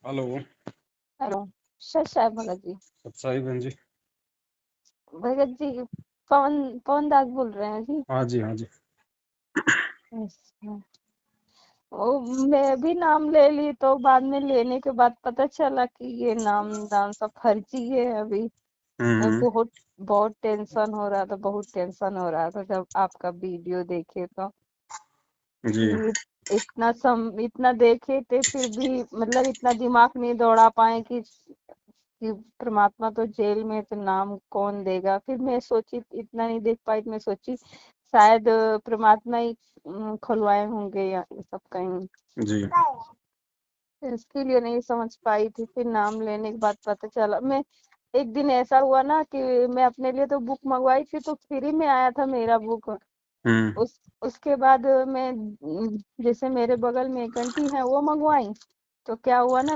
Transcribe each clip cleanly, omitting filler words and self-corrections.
Hello. Hello. सच है भगत जी। अच्छा ही बहन जी। भगत जी पवन पवन दास बोल रहे हैं जी। हाँ जी, हाँ जी। अच्छा। वो मैं भी नाम ले ली तो बाद में लेने के बाद पता चला कि ये नाम दाम सब फर्जी है अभी। मैं हम्म। बहुत बहुत टेंशन हो रहा था, बहुत टेंशन हो रहा था जब आपका वीडियो देखे तो जी। कि इतना देखे थे फिर भी मतलब इतना दिमाग नहीं दौड़ा पाए कि परमात्मा तो जेल में है, तो नाम कौन देगा। फिर मैं सोची, इतना नहीं देख पाई, मैं सोची शायद परमात्मा ही खुलवाए होंगे या ये सब कहीं। जी। फिर इसके लिए नहीं समझ पाई थी, फिर नाम लेने के बाद पता चला। मैं एक दिन ऐसा हुआ ना कि मैं अपने लिए तो बुक मंगवाई थी तो फ्री में आया था मेरा बुक। हम्म। उसके बाद मैं जैसे मेरे बगल में एक आंटी है वो मंगवाई। तो क्या हुआ ना,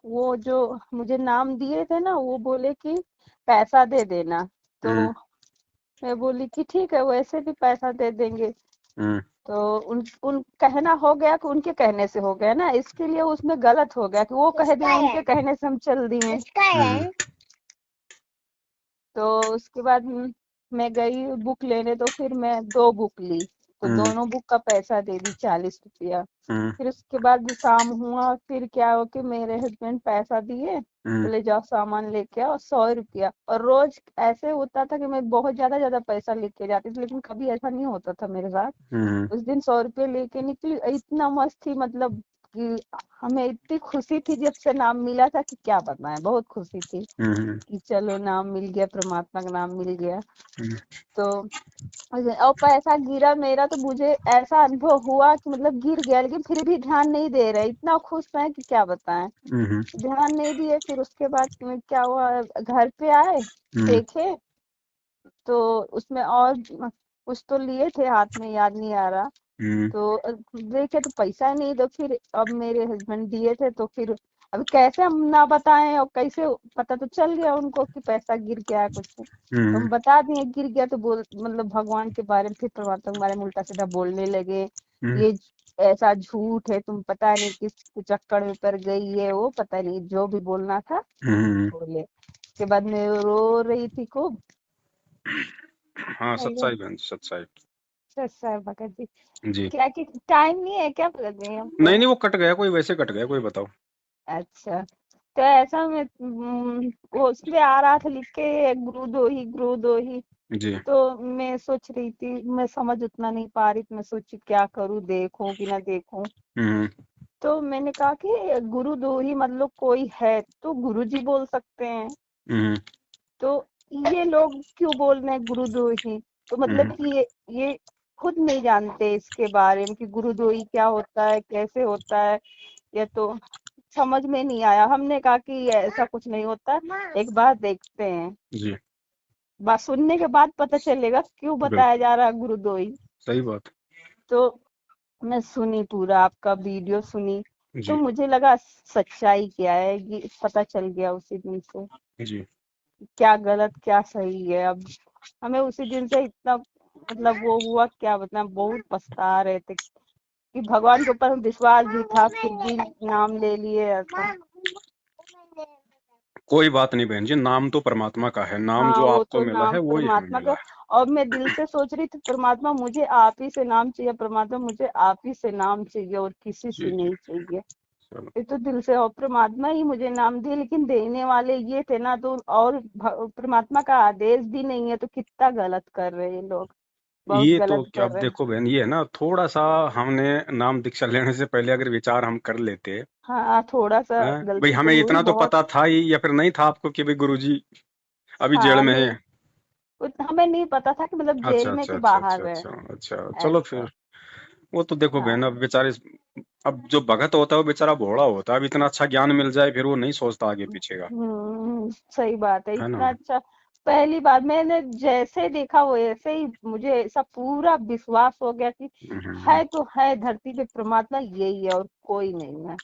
वो जो मुझे नाम दिए थे ना वो बोले कि पैसा दे देना। तो हम्म। मैं बोली कि ठीक है, वैसे भी पैसा दे देंगे। हम्म। तो उन उन कहना हो गया कि उनके कहने से हो गया ना, इसके लिए उसमें गलत हो गया कि वो कह दिए उनके कहने से हम चल दिए। तो उसके बाद मैं गई बुक लेने, तो फिर मैं 2 बुक ली। तो हम्म। दोनों बुक का पैसा दे दी 40 रुपया। हम्म। फिर उसके बाद शाम हुआ, फिर क्या हो कि मेरे हस्बैंड पैसा दिए, हम्म। बोले जाओ सामान लेके आओ 100 रुपया। और रोज ऐसे होता था कि मैं बहुत ज्यादा पैसा लेके जाती थी, लेकिन कभी ऐसा नहीं होता था मेरे साथ। हम्म। उस दिन 100 रुपये लेके निकली, इतना मस्त थी मतलब कि हमें इतनी खुशी थी जब से नाम मिला था कि क्या बताएं, बहुत खुशी थी हम्म। कि चलो नाम मिल गया, परमात्मा का नाम मिल गया। हम्म। तो और पैसा गिरा मेरा, तो मुझे ऐसा अनुभव हुआ कि मतलब गिर गया, लेकिन फिर भी ध्यान नहीं दे रहे, इतना खुश है कि क्या बताएं। हम्म। ध्यान नहीं दिए। फिर उसके बाद में क्या हुआ, घर पे आए, हम्म। देखे तो उसमें और कुछ तो लिए थे हाथ में, याद नहीं आ रहा। हम्म। तो देखे तो पैसा ही नहीं। तो फिर अब मेरे हस्बैंड दिए थे, तो फिर अब कैसे हम ना बताएं, और कैसे पता तो चल गया उनको कि पैसा गिर गया है कुछ। तो हम हम्म। बता दिए गिर गया, तो बोल मतलब भगवान के बारे में, फिर परमात्मा के बारे में उल्टा सीधा बोलने लगे। हम्म। ये ऐसा झूठ है, तुम पता नहीं किस चक्कर में पड़ गई है, वो पता नहीं जो भी बोलना था हम्म। बोले। उसके बाद मैं रो रही थी खूब। हाँ, अरे सच्चाई बहन जी, सच्चाई। सच्चा है भगत जी। जी। क्या कि टाइम नहीं है क्या भगत जी नहीं हमको? नहीं, वो कट गया, कोई वैसे कट गया, कोई बताओ। अच्छा। तो ऐसा में वो उसमें आ रहा था लिख के गुरु दो ही। जी। तो मैं सोच रही थी, मैं समझ उतना नहीं पा रही थी, मैं सोची क्या करूं, देखूं कि ना देखूं। हम्म। तो मैंने कहा कि गुरु दो ही मतलब कोई है तो गुरु जी बोल सकते हैं। हम्म। तो ये लोग क्यों बोल रहे हैं गुरु दो ही? तो मतलब हम्म। कि ये खुद नहीं जानते इसके बारे में कि गुरु दो ही क्या होता है, कैसे होता है। ये तो समझ में नहीं आया। हमने कहा कि ऐसा कुछ नहीं होता, एक बार देखते हैं, जी। बात सुनने के बाद पता चलेगा क्यों बताया बिल्कुल। जा रहा है गुरुद्रोही। सही बात। तो मैं सुनी, पूरा आपका वीडियो सुनी, तो जी। मुझे लगा सच्चाई क्या है, ये पता चल गया उसी दिन से जी। क्या गलत क्या सही है। अब हमें उसी दिन से इतना मतलब वो हुआ, क्या बताएं, बहुत पछता रहे थे कि भगवान के ऊपर विश्वास भी था फिर भी नाम ले लिए ऐसा। कोई बात नहीं बहन जी, नाम तो परमात्मा का है, नाम हाँ जो वो आपको तो मिला नाम है वो ही हमें परमात्मा मिला का। है। और मैं दिल से सोच रही थी परमात्मा मुझे आप ही से नाम चाहिए, परमात्मा मुझे आप ही से नाम चाहिए और किसी से जी जी। नहीं चाहिए। चलो। ये तो दिल से, और परमात्मा ही मुझे नाम दिए, लेकिन देने वाले ये थे ना, तो और परमात्मा का आदेश भी नहीं है, तो कितना गलत कर रहे हैं ये लोग, बहुत ये तो गलत क्या, कर अब रहे हैं। देखो बहन, ये है ना, थोड़ा सा हमने नाम दीक्षा लेने से पहले अगर विचार हम कर लेते हाँ थोड़ा सा हैं, भाई गलती तो हमें हुई इतना तो बहुत। पता था ही या फिर नहीं था आपको कि भाई गुरुजी अभी जेल हाँ में नहीं, है। हमें नहीं पता था कि मतलब अच्छा जेल में अच्छा कि अच्छा अच्छा बाहर है। अच्छा अच्छा, चलो ऐसा। फिर। वो तो देखो बहन, हाँ। अब बेचारे, अब जो भगत होता है वो बेचारा भोला होता है, अब इतना अच्छा ज्ञान मिल जाए फिर वो नहीं सोचता आगे पीछे का। सही बात है, है ना। इतना अच्छा। पहली बार मैंने जैसे देखा वो ऐसे ही मुझे ऐसा पूरा विश्वास हो गया कि हम्म। है तो है, धरती पे परमात्मा यही है और कोई नहीं है।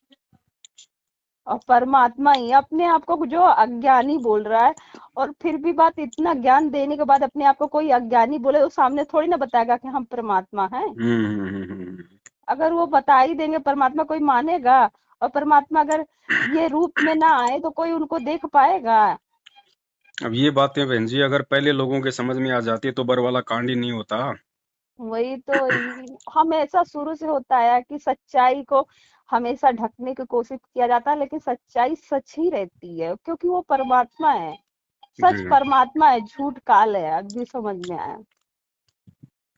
और परमात्मा ही अपने आप को जो अज्ञानी बोल रहा है, और फिर भी बात, इतना ज्ञान देने के बाद अपने आप को कोई अज्ञानी बोले तो सामने थोड़ी ना बताएगा कि हम परमात्मा हैं। हम्म। हम्म। हम्म। अगर वो बता ही देंगे परमात्मा, कोई मानेगा? और परमात्मा अगर ये रूप में ना आए तो कोई उनको देख पाएगा? अब ये बातें बहन जी अगर पहले लोगों के समझ में आ जाती तो बर वाला कांड ही नहीं होता। वही तो हमेशा शुरू से होता है कि सच्चाई को हमेशा ढकने की कोशिश किया जाता है, लेकिन सच्चाई सच ही रहती है क्योंकि वो परमात्मा है। जी। सच परमात्मा है, झूठ काल है, अभी समझ में आया।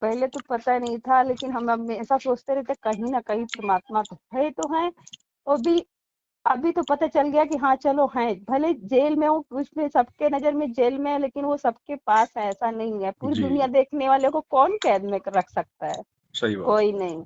पहले तो पता नहीं था, लेकिन हम हमेशा सोचते रहते कहीं ना कहीं परमात्मा तो है। और भी अभी तो पता चल गया कि हाँ चलो है, भले जेल में हो, उसमें सबके नजर में जेल में है, लेकिन वो सबके पास है, ऐसा नहीं है। पूरी जी। दुनिया देखने वाले को कौन कैद में रख सकता है? सही बात। कोई नहीं।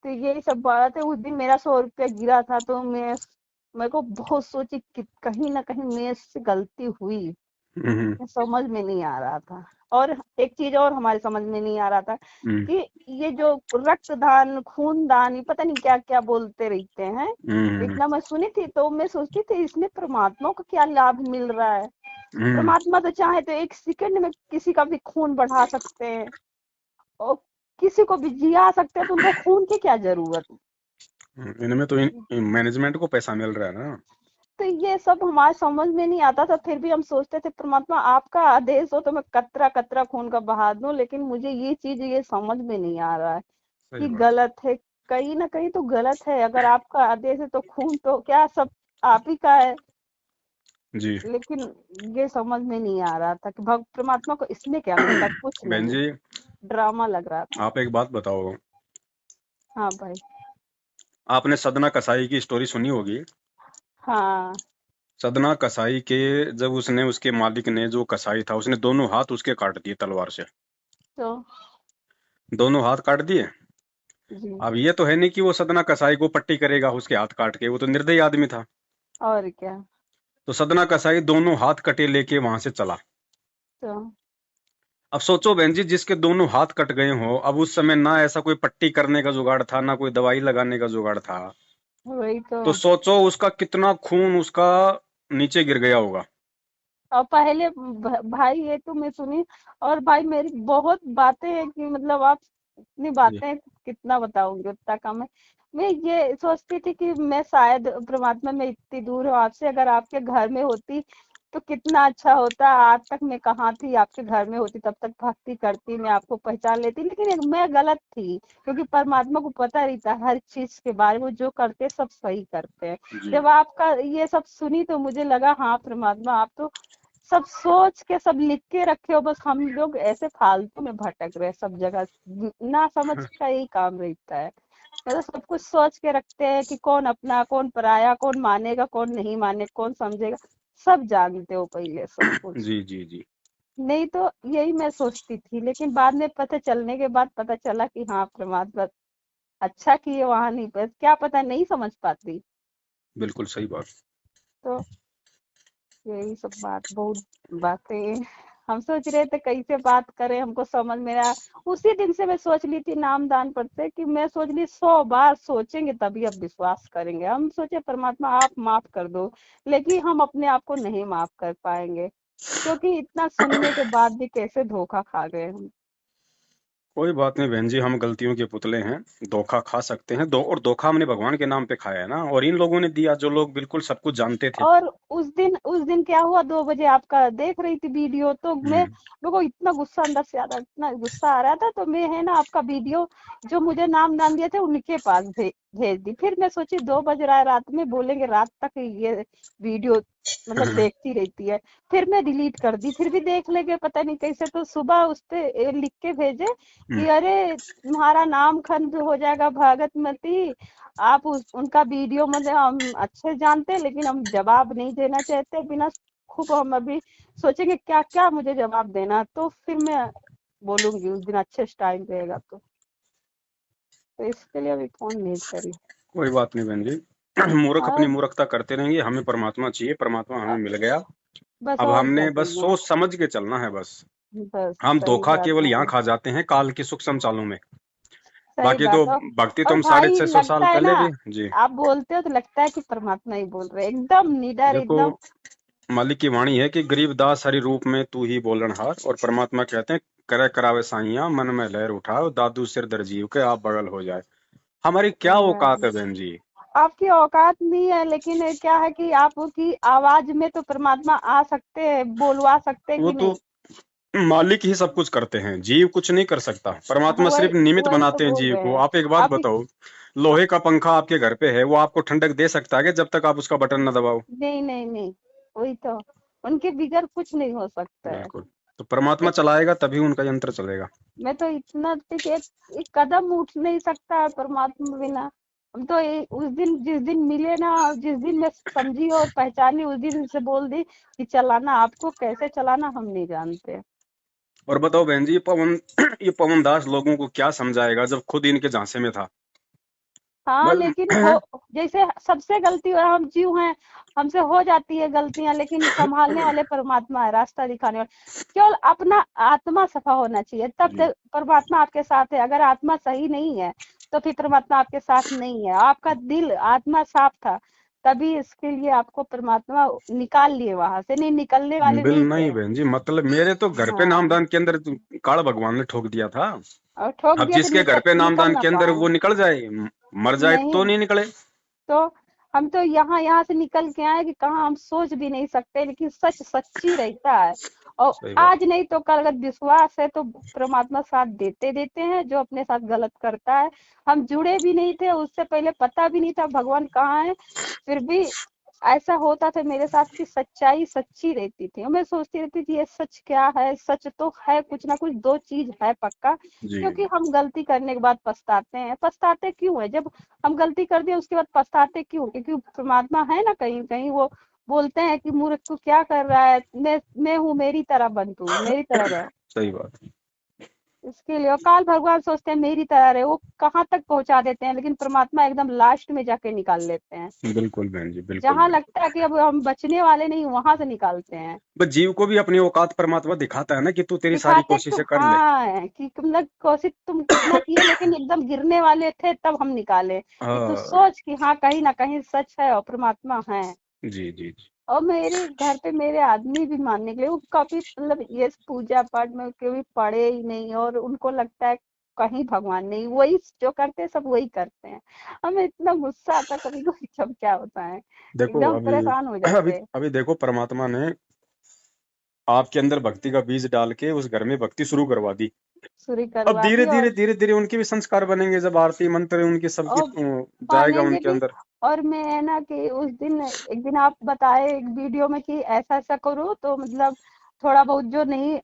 तो यही सब बात है। उस दिन मेरा 100 रुपया गिरा था तो मेरे को बहुत सोची कि कहीं ना कहीं मेरे से गलती हुई। हम्म। समझ में नहीं आ रहा था। और एक चीज और हमारे समझ में नहीं आ रहा था हम्म। कि ये जो रक्तदान, खूनदान, ये पता नहीं क्या क्या बोलते रहते हैं, हम्म। इतना मैं सुनी थी तो मैं सोचती थी इसमें परमात्मा को क्या लाभ मिल रहा है? हम्म। परमात्मा तो चाहे तो 1 सेकंड में किसी का भी खून बढ़ा सकते हैं और किसी को भी जिया सकते हैं, तो उनको खून की क्या जरूरत? इनमें तो मैनेजमेंट को पैसा मिल रहा है ना। तो ये सब हमारे समझ में नहीं आता था। फिर भी हम सोचते थे परमात्मा आपका आदेश हो तो मैं कतरा कतरा खून का बहा दूं, लेकिन मुझे ये चीज ये समझ में नहीं आ रहा है सही कि बात। गलत है। कहीं ना कहीं तो गलत है। अगर आपका आदेश है तो खून तो क्या सब आप ही का है। जी। लेकिन ये समझ में नहीं आ रहा था कि भग परमात्मा को इसमें क्या मिलता है? कुछ बहन नहीं। जी ड्रामा लग रहा था। आप एक बात बताओ। हाँ भाई। आपने सदना कसाई की स्टोरी सुनी होगी। हाँ। सदना कसाई के जब उसने उसके मालिक ने जो कसाई था उसने दोनों हाथ उसके काट दिए तलवार से। तो दोनों हाथ काट दिए। जी। अब ये तो है नहीं कि वो सदना कसाई को पट्टी करेगा उसके हाथ काट के, वो तो निर्दयी आदमी था। और क्या। तो सदना कसाई दोनों हाथ कटे लेके वहां से चला। तो अब सोचो बहन जी जिसके दोनों हाथ कट गए हो, अब उस समय ना ऐसा कोई पट्टी करने का जुगाड़ था ना कोई दवाई लगाने का जुगाड़ था। वही तो। तो सोचो उसका कितना खून उसका नीचे गिर गया होगा। और पहले भाई ये तो मैं सुनी। और भाई मेरी बहुत बातें हैं कि मतलब आप इतनी जी। बातें कितना बताऊंगी उतना कम है। मैं ये सोचती थी कि मैं शायद परमात्मा में इतनी दूर हूँ आपसे, अगर आपके घर में होती तो कितना अच्छा होता। आज तक मैं कहाँ थी, आपके घर में होती तब तक भक्ति करती, मैं आपको पहचान लेती, लेकिन मैं गलत थी क्योंकि परमात्मा को पता रहता है हर चीज के बारे में, जो करते हैं, सब सही करते हैं। जी। जब आपका ये सब सुनी तो मुझे लगा हाँ परमात्मा आप तो सब सोच के सब लिख के रखे हो, बस हम लोग ऐसे फालतू में भटक रहे हैं सब जगह। ना समझ का यही काम रहता है। मतलब सब कुछ सोच के रखते हैं कि कौन अपना कौन पराया, कौन मानेगा कौन नहीं माने, कौन समझेगा। सब जानते हो पहले सब कुछ। जी। जी। जी। नहीं तो यही मैं सोचती थी, लेकिन बाद में पता चलने के बाद पता चला कि हाँ परमात्मा अच्छा किए वहां नहीं, पर क्या पता नहीं समझ पाती। बिल्कुल सही बात। तो यही सब बात, बहुत बातें हम सोच रहे थे कैसे बात करें, हमको समझ में आया। उसी दिन से मैं सोच ली थी नाम दान पर से कि मैं सोच ली 100 बार सोचेंगे तभी अब विश्वास करेंगे। हम सोचे परमात्मा आप माफ कर दो, लेकिन हम अपने आप को नहीं माफ कर पाएंगे क्योंकि इतना सुनने के बाद भी कैसे धोखा खा गए हम। कोई बात नहीं बहन जी, हम गलतियों के पुतले हैं। धोखा खा सकते हैं और धोखा हमने भगवान के नाम पे खाया है ना, और इन लोगों ने दिया जो लोग बिल्कुल सब कुछ जानते थे। और उस दिन क्या हुआ, 2 बजे आपका देख रही थी वीडियो तो मैं हम्म। मेरे को इतना गुस्सा अंदर से आ रहा, इतना गुस्सा आ रहा था, तो मैं है ना आपका वीडियो जो मुझे नाम दान दिए थे उनके पास भेज दी। फिर मैं सोची 2 बज रहा है रात में, बोलेंगे रात तक ये वीडियो मतलब देखती रहती है। फिर मैं डिलीट कर दी, फिर भी देख लेंगे पता नहीं कैसे, तो सुबह उस पे लिख के भेजे कि अरे तुम्हारा नाम खंड हो जाएगा भगत मती। आप उनका वीडियो मतलब हम अच्छे जानते हैं, लेकिन हम जवाब नहीं देना चाहते बिना। खूब हम अभी सोचेंगे क्या क्या मुझे जवाब देना, तो फिर मैं बोलूंगी उस दिन अच्छे से टाइम रहेगा तो इसके लिए अभी फोन नहीं करी। कोई बात नहीं बहन जी। मूर्ख अपनी और मूर्खता करते रहेंगे, हमें परमात्मा चाहिए, परमात्मा हमें मिल गया। बस अब और क्या हमने बस चाहिए। सोच समझ के चलना है बस। बस हम सही धोखा बात केवल है यहाँ भाई। खा जाते हैं काल की सूक्ष्म चालों में। सही बाकी तो बात है। भक्ति तो और हम साढ़े भाई छह सौ साल लगता है ना, पहले भी। जी। आप बोलते हो तो लगता है कि परमात्मा ही बोल रहे हैं, एकदम निडर देखो एकदम। मालिक की वाणी है कि गरीब दास हरि रूप में तू ही बोलनहार, और परमात्मा कहते हैं करे करावे साइया मन में लहर उठाओ दादू सिर दर्जीव के आप बगल हो जाए। हमारी क्या औकात है बहन जी। आपकी औकात नहीं है, लेकिन क्या है कि आपकी आवाज में तो परमात्मा आ सकते हैं, बोलवा सकते हैं वो कि तो नहीं। मालिक ही सब कुछ करते हैं, जीव कुछ नहीं कर सकता, हाँ, परमात्मा वही सिर्फ निमित्त वही तो बनाते हैं बोल जीव रहे को। हैं आप एक बात आप। बताओ, लोहे का पंखा आपके घर पे है, वो आपको ठंडक दे सकता है कि जब तक आप उसका बटन न दबाओ? नहीं नहीं नहीं, वही तो, उनके बिगैर कुछ नहीं हो सकता है। बिल्कुल। तो परमात्मा एक, चलाएगा तभी उनका यंत्र चलेगा। मैं तो इतना थी कि एक कदम उठ नहीं सकता है परमात्मा बिना। हम तो उस दिन, जिस दिन मिले ना, और जिस दिन मैं समझी और पहचानी, उस दिन से बोल दी कि चलाना, आपको कैसे चलाना हम नहीं जानते। और बताओ बहन जी, ये पवन ये पवन दास लोगों को क्या समझाएगा जब खुद इनके झांसे में था? हाँ, बस लेकिन हो, जैसे सबसे गलती हो, हम जीव हैं, हमसे हो जाती है गलतियां, लेकिन संभालने वाले परमात्मा है, रास्ता दिखाने वाले। केवल अपना आत्मा सफा होना चाहिए, तब जी, तक परमात्मा आपके साथ है। अगर आत्मा सही नहीं है तो फिर परमात्मा आपके साथ नहीं है। आपका दिल, आत्मा साफ था, तभी इसके लिए आपको परमात्मा निकाल लिए वहां से, नहीं निकलने वाले बिल नहीं नहीं थे। बहन जी, मतलब मेरे तो घर पे हाँ, नामदान के अंदर तो काल भगवान ने ठोक दिया था। और ठोक अब दिया तो जिसके घर पे निकल नामदान ना के अंदर पाए। वो निकल जाए, मर जाए तो नहीं, नहीं निकले। तो हम तो यहाँ यहाँ से निकल के आए कि कहाँ हम सोच भी नहीं सकते, लेकिन सच सच्ची रहता है। और सही बात। आज नहीं तो कल अगर विश्वास है तो परमात्मा साथ देते देते हैं, जो अपने साथ गलत करता है। हम जुड़े भी नहीं थे उससे पहले, पता भी नहीं था भगवान कहाँ है, फिर भी ऐसा होता था मेरे साथ कि सच्चाई सच्ची रहती थी, और मैं सोचती रहती थी ये सच क्या है, सच तो है कुछ ना कुछ, दो चीज है पक्का। जी, क्योंकि हम गलती करने के बाद पछताते हैं, पछताते क्यों है? जब हम गलती कर दिए उसके बाद पछताते क्यों? क्योंकि परमात्मा है ना, कहीं कहीं वो बोलते हैं कि मूर्ख तू क्या कर रहा है, मैं हूँ, मेरी तरह बन, तू मेरी तरह रह। सही बात। इसके लिए, और काल भगवान सोचते हैं मेरी तरह रहे, वो कहाँ तक पहुंचा देते हैं, लेकिन परमात्मा एकदम लास्ट में जाके निकाल लेते हैं। बिल्कुल बहन जी, बिल्कुल जहां बिल्कुल। लगता है कि अब हम बचने वाले नहीं, वहां से निकालते हैं। बस जीव को भी अपनी औकात परमात्मा दिखाता है ना, कि तू तेरी सारी दिखाते कि तुम, कोशिशें कर ले। हाँ, कि मतलब कोशिश तुम कितना किए, लेकिन एकदम गिरने वाले थे तब हम निकाले कि तू हाँ। सोच कि हाँ कहीं ना कहीं सच है और परमात्मा है। जी जी जी। और मेरे घर पे मेरे आदमी भी मानने के लिए, वो कभी मतलब ये पूजा पाठ में कभी पढ़े ही नहीं, और उनको लगता है कहीं भगवान नहीं, वही जो करते हैं सब वही करते हैं। हमें इतना गुस्सा आता कभी कभी, जब क्या होता है, देखो एकदम अभी परेशान हो अभी जाते हैं। अभी देखो, परमात्मा ने आपके अंदर भक्ति का बीज डाल के उस घर में भक्ति शुरू करवा दी। सूरी अब करवा धीरे दी, धीरे धीरे धीरे उनके भी संस्कार बनेंगे, जब आरती मंत्र उनकी सबकी और जाएगा मानेंगे उनके भी। अंदर। और मैं है ना कि उस दिन, एक दिन आप बताए एक वीडियो में कि ऐसा ऐसा करो, तो मतलब थोड़ा बहुत जो नहीं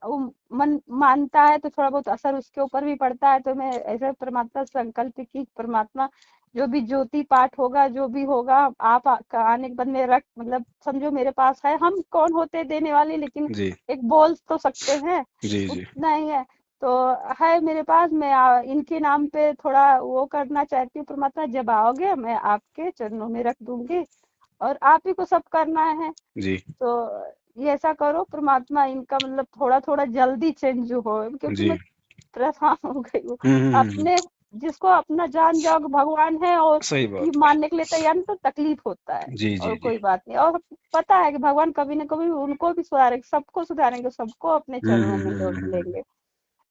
मन मानता है तो थोड़ा बहुत असर उसके ऊपर भी पड़ता है। तो मैं ऐसे परमात्मा से संकल्प की, परमात्मा जो भी ज्योति पाठ होगा, जो भी होगा, आप आने के बाद में रख, मतलब समझो मेरे पास है, हम कौन होते देने वाले, लेकिन जी एक बोल तो सकते हैं, जी जी। उतना ही है। तो है मेरे पास, मैं इनके नाम पे थोड़ा वो करना चाहती हूँ, परमात्मा जब आओगे मैं आपके चरणों में रख दूंगी, और आप ही को सब करना है। जी तो ये ऐसा करो परमात्मा, इनका मतलब थोड़ा थोड़ा जल्दी चेंज हो, क्योंकि जी। मैं परेशान हो गई हूँ। हम्म। अपने, जिसको अपना जान जाओ कि भगवान है, और सही ये बात। मानने के लिए तैयार नहीं, तो तकलीफ होता है। जी और जी जी। कोई बात नहीं, और पता है कि भगवान कभी ना कभी उनको भी सुधारेंगे, सबको सुधारेंगे, सबको अपने चरणों में लौट हम्म। लेंगे।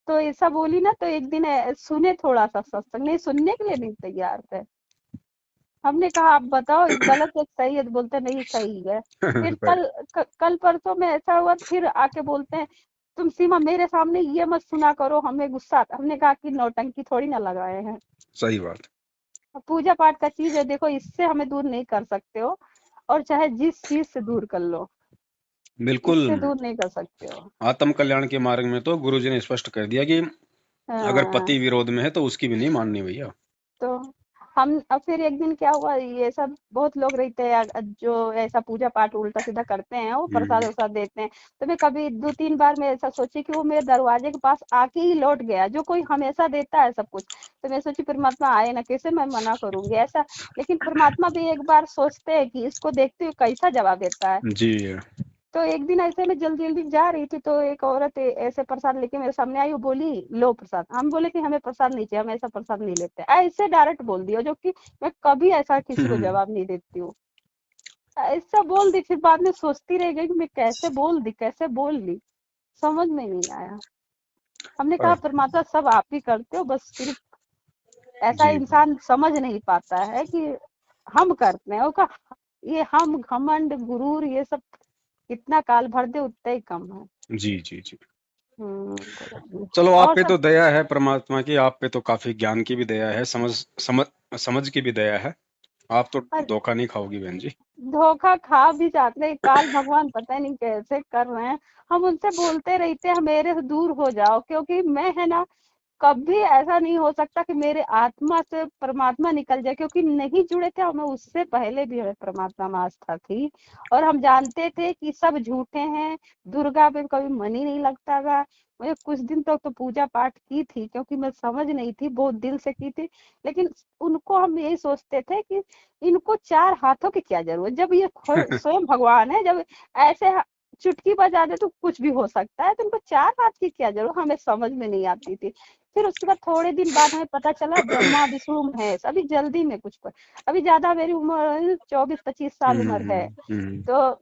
तो ऐसा बोली ना, तो एक दिन सुने थोड़ा सा सत्संग, नहीं सुनने के लिए नहीं तैयार थे। हमने कहा आप बताओ एक गलत एक सही है, तो बोलते नहीं सही है। फिर कल परसों में ऐसा हुआ, फिर आके बोलते हैं तुम सीमा मेरे सामने ये मत सुना करो, हमें गुस्सा आता। हमने कहा कि नौटंकी थोड़ी ना लगाए हैं, सही बात। पूजा पाठ का चीज है, देखो इससे हमें दूर नहीं कर सकते हो, और चाहे जिस चीज से दूर कर लो, बिल्कुल। इससे दूर नहीं कर सकते हो। आत्म कल्याण के मार्ग में तो गुरु जी ने स्पष्ट कर दिया कि अगर हाँ, पति विरोध में है तो उसकी भी नहीं माननी भैया। तो हम अब फिर एक दिन क्या हुआ, ये सब बहुत लोग रहते हैं जो ऐसा पूजा पाठ उल्टा सीधा करते हैं, वो हम्म। प्रसाद वरसाद देते हैं। तो मैं कभी दो तीन बार मैं ऐसा सोची कि वो मेरे दरवाजे के पास आके ही लौट गया, जो कोई हमेशा देता है सब कुछ। तो मैं सोची परमात्मा आए ना, कैसे मैं मना करूंगी ऐसा। लेकिन परमात्मा भी एक बार सोचते हैं कि इसको देखते हुए कैसा जवाब देता है। जी। तो एक दिन ऐसे में जल्दी जल्दी जा रही थी, तो एक औरत ऐसे प्रसाद लेके मेरे सामने आई, वो बोली लो प्रसाद। हम बोले कि हमें प्रसाद नहीं चाहिए, हम ऐसा प्रसाद नहीं लेते, ऐसे डायरेक्ट बोल दिया, जो कि मैं कभी ऐसा किसी को हम्म। जवाब नहीं देती हूँ। ऐसा बोल दी, फिर बाद में सोचती रह गई कि मैं कैसे बोल दी, कैसे बोल ली, समझ में नहीं आया। हमने कहा परमात्मा सब आप ही करते हो, बस सिर्फ ऐसा जी इंसान समझ नहीं पाता है कि हम करते हैं उसका। ये हम घमंड गुरूर ये सब कितना काल भर दे उतना ही कम है। जी जी जी। तो चलो, आप और पे सब। तो दया है परमात्मा की, आप पे तो काफी ज्ञान की भी दया है, समझ समझ समझ की भी दया है। आप तो पर धोखा नहीं खाओगी बहन जी। धोखा खा भी जाते हैं, काल भगवान पता नहीं कैसे कर रहे हैं। हम उनसे बोलते रहते हैं मेरे से दूर हो जाओ, क्योंकि मैं है ना, कभी ऐसा नहीं हो सकता कि मेरे आत्मा से परमात्मा निकल जाए, क्योंकि नहीं जुड़े थे हमें, उससे पहले भी हमें परमात्मा में आस्था थी। और हम जानते थे कि सब झूठे हैं। दुर्गा पे कभी मन ही नहीं लगता था। मुझे कुछ दिन तक तो पूजा पाठ की थी, क्योंकि मैं समझ नहीं थी, बहुत दिल से की थी। लेकिन उनको हम यही सोचते थे कि इनको चार हाथों की क्या जरूरत, जब ये स्वयं भगवान है, जब ऐसे चुटकी बजा दे तो कुछ भी हो सकता है, तो उनको चार हाथ की क्या जरूरत, हमें समझ में नहीं आती थी। फिर उसके बाद थोड़े दिन बाद हमें पता चला ब्रह्मा विष्णु महेश, अभी जल्दी में कुछ पर, अभी ज्यादा मेरी उम्र 24-25 साल उम्र है। हम्म। तो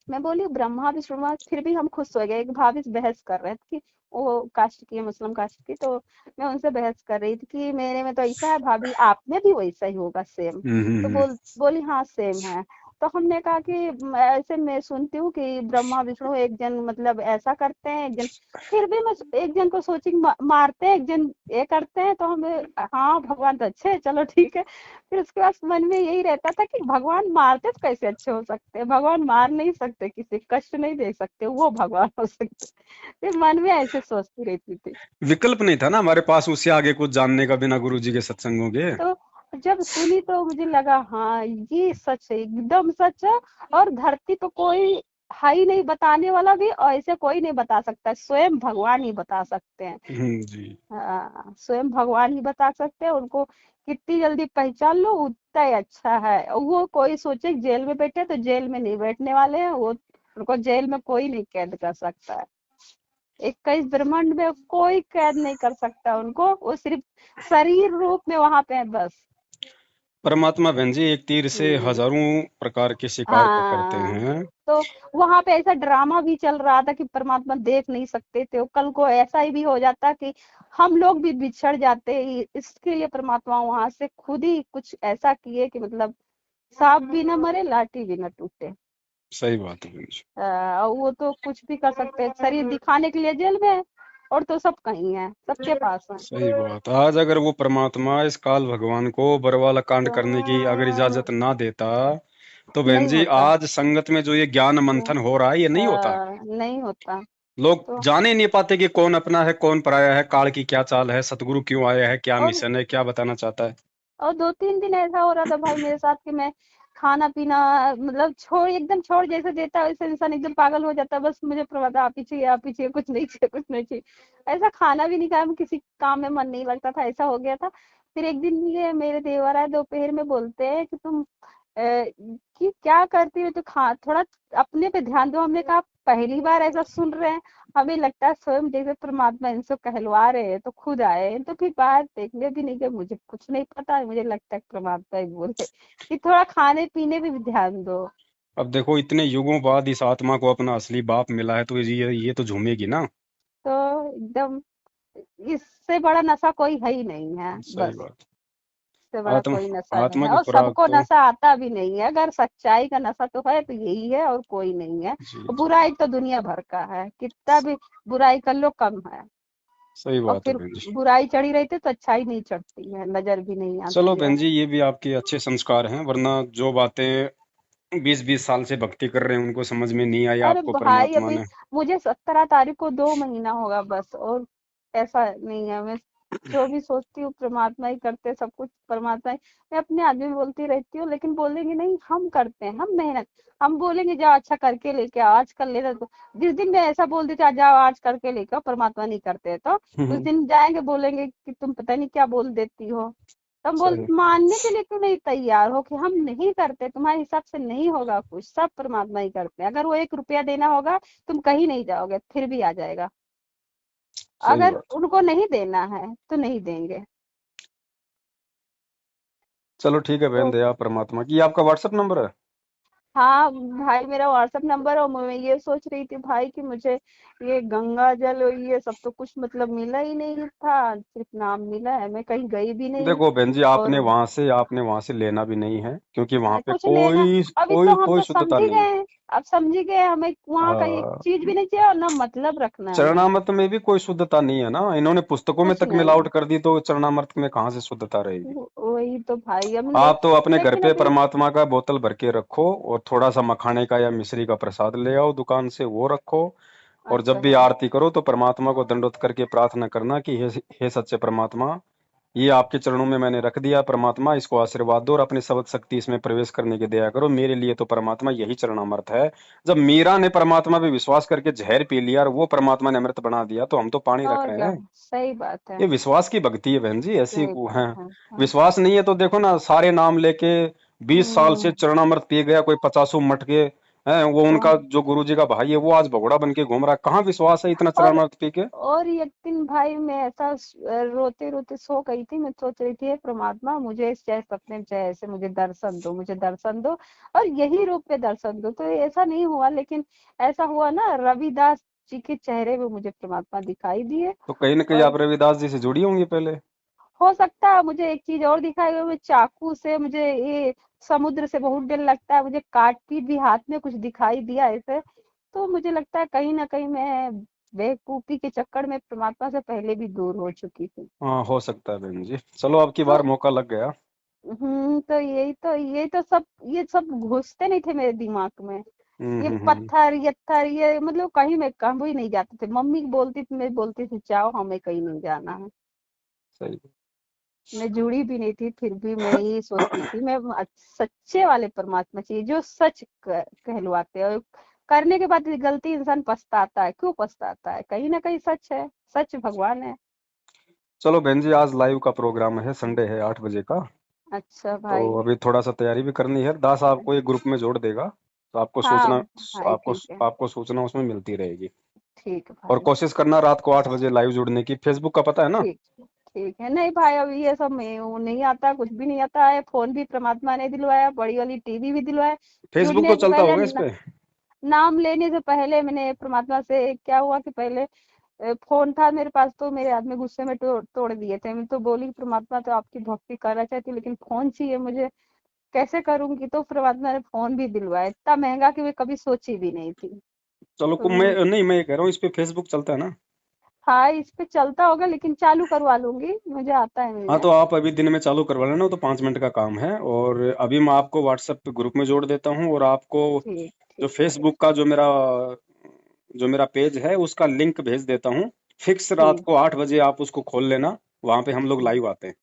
मैं बोली ब्रह्मा विष्णु महेश, फिर भी हम खुश हो गए। एक भाभी बहस कर रहे थे कि वो कास्ट की है, मुस्लिम कास्ट की, तो मैं उनसे बहस कर रही थी कि मेरे में तो ऐसा है भाभी, आप में भी वैसा ही होगा सेम। तो हम्म। बोली हाँ सेम है। तो हमने कहा कि ऐसे मैं सुनती हूँ कि ब्रह्मा विष्णु एक जन मतलब ऐसा करते हैं, एक जन, फिर भी मैं एक जन को सोची कि मारते हैं, एक जन ये करते हैं, तो हमें हाँ भगवान तो अच्छे है, चलो ठीक है। फिर उसके बाद मन में यही रहता था कि भगवान मारते तो कैसे अच्छे हो सकते हैं, भगवान मार नहीं सकते, किसी कष्ट नहीं दे सकते, वो भगवान हो सकते। फिर मन में ऐसे सोचती रहती थी। विकल्प नहीं था ना हमारे पास उससे आगे कुछ जानने का, बिना गुरु जी के सत्संगों के। तो जब सुनी तो मुझे लगा हाँ ये सच है, एकदम सच है। और धरती पे कोई है ही नहीं बताने वाला भी, और ऐसे कोई नहीं बता सकता, स्वयं भगवान ही बता सकते हैं। जी। हाँ, स्वयं भगवान ही बता सकते हैं। उनको कितनी जल्दी पहचान लो उतना ही अच्छा है। और वो कोई सोचे कि जेल में बैठे तो जेल में नहीं बैठने वाले हैं वो, उनको जेल में कोई नहीं कैद कर सकता है। 21 ब्रह्मांड में कोई कैद नहीं कर सकता उनको, वो सिर्फ शरीर रूप में वहां पे है बस। परमात्मा बहन जी एक तीर से हम्म। हजारों प्रकार के शिकार पकड़ते हाँ। हैं। तो वहां पे ऐसा ड्रामा भी चल रहा था कि परमात्मा देख नहीं सकते थे, कल को ऐसा ही भी हो जाता कि हम लोग भी बिछड़ जाते। इसके लिए परमात्मा वहां से खुद ही कुछ ऐसा किए कि मतलब सांप भी ना मरे, लाठी भी ना टूटे। सही बात है बहन जी। वो तो कुछ भी कर सकते हैं, शरीर दिखाने के लिए जेल में है, और तो सब कहीं है, सबके पास है। सही बात। आज अगर वो परमात्मा इस काल भगवान को बरवाला कांड करने की अगर इजाजत तो ना देता, तो बहन नहीं जी होता। आज संगत में जो ये ज्ञान मंथन हो रहा है ये नहीं होता। नहीं होता। लोग तो जाने ही नहीं पाते कि कौन अपना है कौन पराया है, काल की क्या चाल है, सतगुरु क्यों आया है, क्या और मिशन है, क्या बताना चाहता है। 2-3 दिन ऐसा हो रहा था भाई मेरे साथ कि मैं खाना पीना मतलब छोड़, एकदम छोड़ जैसे देता है वैसे इंसान एकदम पागल हो जाता है, बस मुझे प्रवता आप ही चाहिए, आप ही चाहिए, कुछ नहीं चाहिए, कुछ नहीं चाहिए। ऐसा खाना भी नहीं खाया, किसी काम में मन नहीं लगता था, ऐसा हो गया था। फिर एक दिन ये मेरे देवर आए दोपहर में, बोलते हैं कि तुम कि क्या करती हो, तो खा थोड़ा अपने पे ध्यान दो। हमने कहा पहली बार ऐसा सुन रहे हैं, हमें लगता है स्वयं जैसे परमात्मा इनसे कहलवा रहे हैं, तो खुद आए हैं। तो फिर बाहर देखने भी नहीं गए, मुझे कुछ नहीं पता है, मुझे लगता है परमात्मा ही बोले कि थोड़ा खाने पीने पे भी ध्यान दो। अब देखो इतने युगों बाद इस आत्मा को अपना असली बाप मिला है, तो ये तो झूमेगी ना। तो एकदम इससे बड़ा नशा कोई है ही नहीं है सही बस। बात। इससे बड़ा आत्मा कोई नशा नहीं आत्मा है, की और खुराक सबको तो। नशा आता भी नहीं है। अगर सच्चाई का नशा तो है तो यही है, और कोई नहीं है। जी और जी। बुराई तो दुनिया भर का है, कितना भी बुराई कर लो कम है। सही और बात है फिर बहन जी। बुराई चढ़ी रहती तो अच्छाई नहीं चढ़ती है, नजर भी नहीं चलो आती है। बहन जी, ये भी आपके अच्छे संस्कार हैं, वरना जो बातें 20-20 साल से भक्ति कर रहे हैं उनको समझ में नहीं आई, अरे आपको भाई परमात्मा अभी ने। मुझे 17 तारीख को 2 महीना होगा बस, और ऐसा नहीं है। मैं जो भी सोचती हूँ परमात्मा ही करते, सब कुछ परमात्मा ही। मैं अपने आदमी में बोलती रहती हूँ, लेकिन बोलेंगे नहीं हम करते हैं, हम मेहनत। हम बोलेंगे जाओ अच्छा करके लेके आओ, आज कर लेना। तो जिस दिन मैं ऐसा बोल देती हूँ, जाओ आज करके लेके आओ, परमात्मा नहीं करते, तो उस दिन जाएंगे बोलेंगे कि तुम पता नहीं क्या बोल देती हो। तो हम बोल सही। मानने के लिए क्यों नहीं तैयार हो कि हम नहीं करते, तुम्हारे हिसाब से नहीं होगा कुछ, सब परमात्मा ही करते हैं। अगर वो 1 रुपया देना होगा, तुम कहीं नहीं जाओगे, फिर भी आ जाएगा। सही अगर बात। उनको नहीं देना है तो नहीं देंगे। चलो ठीक है बहन, तो दया परमात्मा की। ये आपका व्हाट्सएप नंबर है? हाँ भाई, मेरा व्हाट्सएप नंबर, और मैं ये सोच रही थी भाई कि मुझे ये गंगा जल और ये सब तो कुछ मतलब मिला ही नहीं था, सिर्फ नाम मिला है, मैं कहीं गई भी नहीं। देखो बहन जी, और आपने वहां से लेना भी नहीं है, क्योंकि वहां पे कुछ लेना, कोई अभी तो कोई हम कोई तो शुद्धता समझ ही नहीं है। गए हैं। अब समझ ही गए, हमें वहां का एक आ, चीज भी नहीं चाहिए और ना मतलब रखना है हमें। चरणामृत में भी कोई शुद्धता नहीं है ना, इन्होंने पुस्तकों में कुछ तक नहीं। मिलावट कर दी, तो चरणामृत में कहाँ से शुद्धता रहेगी। वही तो भाई, हम ले। आप तो अपने घर लेकिन पे अभी। परमात्मा का बोतल भर के रखो, और थोड़ा सा मखाने का या मिश्री का प्रसाद ले आओ दुकान से, वो रखो। और जब अच्छा भी भाई। आरती करो तो परमात्मा को दंडोत करके प्रार्थना करना कि हे सच्चे परमात्मा, ये आपके चरणों में मैंने रख दिया, परमात्मा इसको आशीर्वाद दो और अपने शब्द शक्ति इसमें प्रवेश करने की दया करो, मेरे लिए तो परमात्मा यही चरणामृत है। जब मीरा ने परमात्मा पे विश्वास करके जहर पी लिया और वो परमात्मा ने अमृत बना दिया, तो हम तो पानी रख और रहे क्या। हैं। सही बात है। ये विश्वास की भक्ति है बहन जी, ऐसी सही वो बात है। है। हाँ। विश्वास नहीं है तो देखो ना, सारे नाम लेके 20 साल से हम्म। चरणामृत पी गया कोई, 50 मट के हैं, वो उनका हाँ। जो गुरु जी का भाई है वो आज भगोड़ा बन के घूम रहा है, कहाँ विश्वास है इतना और चरणामृत पी के। और एक दिन भाई मैं ऐसा रोते रोते सो गई थी, मैं सोच रही थी, "हे प्रमात्मा, मुझे चाहे सपने में चाहे ऐसे मुझे दर्शन दो, मुझे दर्शन दो, और यही रूप में दर्शन दो।" तो ऐसा नहीं हुआ, लेकिन ऐसा हुआ ना, रविदास जी के चेहरे में मुझे परमात्मा दिखाई दिए। तो कहीं ना कहीं और आप रविदास जी से जुड़ी होंगी पहले। हो सकता है मुझे एक चीज और दिखाई हुई, चाकू से मुझे ये समुद्र से बहुत डर लगता है, मुझे काट पीट भी हाथ में कुछ दिखाई दिया ऐसे। तो मुझे लगता है कहीं ना कहीं मैं बेवकूफी के चक्कर में परमात्मा से पहले भी दूर हो चुकी थी। हाँ, हो सकता है बहन जी, चलो अब की तो बार मौका लग गया। तो यही तो सब, ये सब घुसते नहीं थे मेरे दिमाग में। ये हम्म। पत्थर यत्थर ये मतलब कहीं मैं कहीं नहीं जाते थे, मम्मी बोलती थी, मैं बोलती थी जाओ, हमें कहीं नहीं जाना है। सही। मैं जुड़ी भी नहीं थी, फिर भी मैं यही सोचती थी, मैं सच्चे वाले परमात्मा चाहिए जो सच कहलवाते हैं, और करने के बाद गलती इंसान पछताता है, क्यों पछताता है, कहीं ना कहीं सच है, सच भगवान है। चलो बहन जी, आज लाइव का प्रोग्राम है, संडे है 8 बजे का। अच्छा तो भाई। अभी थोड़ा सा तैयारी भी करनी है, दास आपको एक ग्रुप में जोड़ देगा, तो आपको हाँ सूचना, भाई आपको ठीक है। आपको सूचना उसमें मिलती रहेगी। ठीक है और भाई। कोशिश करना रात को 8 बजे लाइव जुड़ने की, फेसबुक का पता है ना। ठीक। ठीक है, नहीं भाई अभी ये सब में वो नहीं आता, कुछ भी नहीं आता है, फोन भी परमात्मा ने दिलवाया, बड़ी वाली टीवी भी दिलवाया। फेसबुक जुड़ने तो से चलता पहले होगा इस पे। नाम लेने से पहले मैंने परमात्मा से क्या हुआ कि पहले फोन था मेरे पास, तो मेरे आदमी गुस्से में तोड़ दिए थे, मैं तो बोली परमात्मा तो आपकी भक्ति करना चाहती हूँ, लेकिन फोन चाहिए मुझे, कैसे करूंगी, तो परमात्मा ने फोन भी दिलवाया, इतना महंगा कि मैं कभी सोची भी नहीं थी। चलो तो मैं नहीं, मैं ये कह रहा हूँ इस पे फेसबुक चलता है ना। हाँ, इस पे चलता होगा, लेकिन चालू करवा लूंगी, मुझे आता है हाँ, मिलने। तो आप अभी दिन में चालू करवा लेना, वो तो 5 मिनट का काम है। और अभी मैं आपको व्हाट्सएप पे ग्रुप में जोड़ देता हूँ, और आपको ठीक जो ठीक भाई। फेसबुक का जो मेरा पेज है उसका लिंक भेज देता हूँ। फिक्स रात ठीक। को 8 बजे आप उसको खोल लेना, वहां पे हम लोग लाइव आते हैं।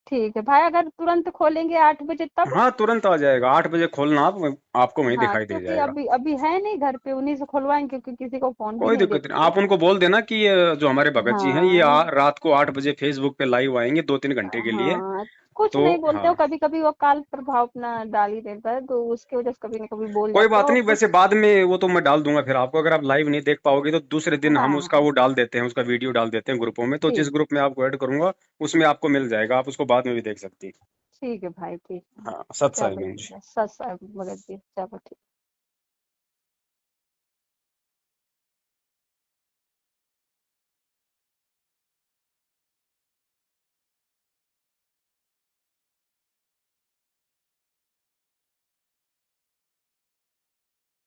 ठीक है भाई, अगर तुरंत खोलेंगे 8 बजे तब। हाँ, तुरंत आ जाएगा, 8 बजे खोलना आप, आपको वहीं हाँ, दिखाई दे क्योंकि जाएगा। अभी अभी है नहीं घर पे, उन्हीं से खुलवाएंगे, क्योंकि किसी को फोन भी कोई नहीं दिक्कत नहीं, देती है। आप उनको बोल देना कि ये जो हमारे भगत जी हैं, ये हाँ। रात को 8 बजे फेसबुक पे लाइव आएंगे 2-3 घंटे के लिए। हाँ, कुछ तो नहीं बोलते हाँ, हो, कभी कभी वो काल प्रभाव अपना डाल ही देता है, तो उसकी वजह से कभी ना कभी बोल कोई जाते हो, बात और नहीं, कुछ। वैसे बाद में वो तो मैं डाल दूंगा फिर आपको, अगर आप लाइव नहीं देख पाओगे तो दूसरे दिन हम हाँ उसका हाँ। वो डाल देते हैं, उसका वीडियो डाल देते हैं ग्रुपों में, तो जिस ठीक। ग्रुप में आपको ऐड करूंगा उसमें आपको मिल जाएगा, आप उसको बाद में भी देख सकती हैं। ठीक है भाई, ठीक है। हाँ, सत चलो साई। ठीक है, सत साहब भगत जी, चलो ठीक।